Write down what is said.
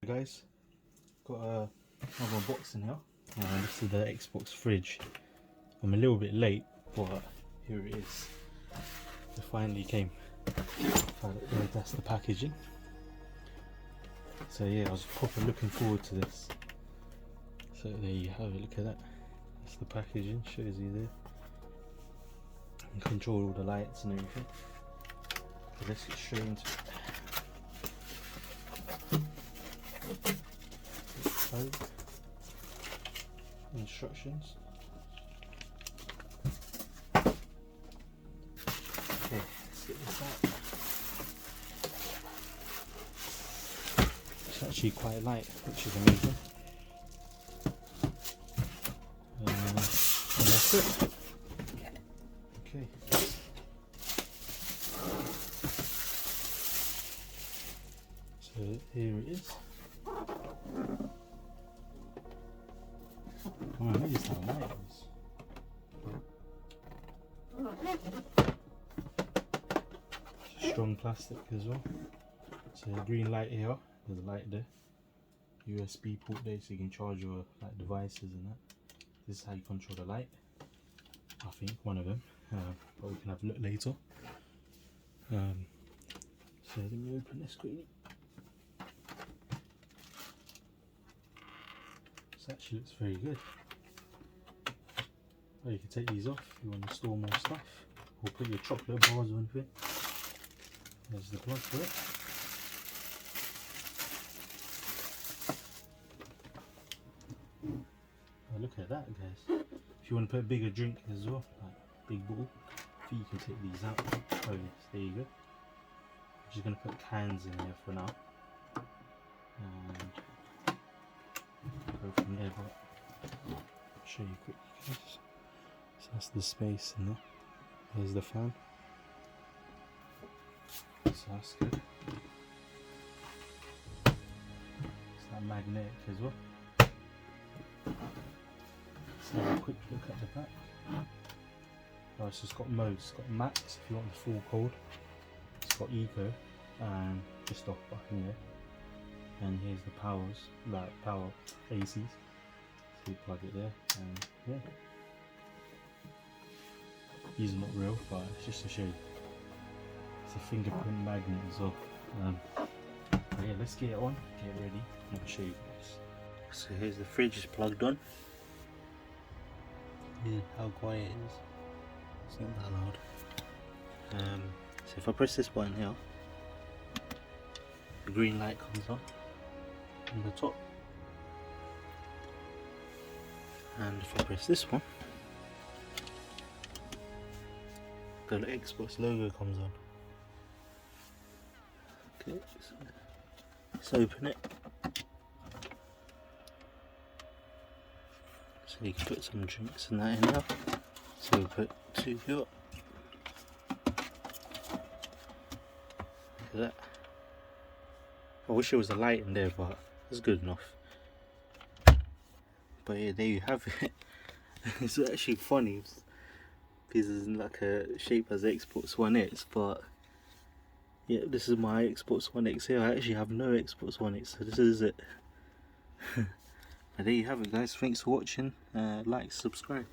Guys, got another unboxing here. This is the Xbox fridge. I'm a little bit late, but here it is. It finally came. That's the packaging. So yeah, I was proper looking forward to this. So there you have it, look at that. That's the packaging, shows you there. You can control all the lights and everything. So let's get straight into it. Instructions. Okay, let's get this out. It's actually quite light, which is amazing. And that's it. Okay. So here it is. Oh, I noticed how light it is. Strong plastic as well. So the green light here, there's a light there. USB port there, so you can charge your devices and that. This is how you control the light. I think one of them, but we can have a look later. So let me open this quickly. This actually looks very good. Oh, you can take these off if you want to store more stuff, or put your chocolate bars or anything. There's the plug for it. Oh, look at that, guys. If you want to put a bigger drink as well, like big bottle, I think you can take these out. Oh yes, there you go. I'm just going to put cans in there for now. And go from there, but I'll show you quickly, guys. So that's the space in there. There's the fan. So that's good. It's that magnetic as well. Let's have a quick look at the back. Oh, so it's got modes. It's got max if you want the full cold. It's got eco and just off button here. And here's the powers, like power ACs. So you plug it there, and yeah. These are not real, but it's just to show you. It's a fingerprint magnet as well. But yeah, let's get it on, get it ready, and I'll show you guys. So here's the fridge, is plugged on. Yeah, how quiet it is. It's not that loud. So if I press this button here, the green light comes on the top. And if I press this one, the Xbox logo comes on. Okay, so let's open it. So you can put some drinks and that in there. So we'll put 2 here. Look at that. I wish there was a light in there, but it's good enough. But yeah, there you have it. It's actually funny because it's like a shape as Xbox One X, but yeah, this is my Xbox One X here. I actually have no Xbox One X, so this is it. But there you have it, guys. Thanks for watching. Like, subscribe.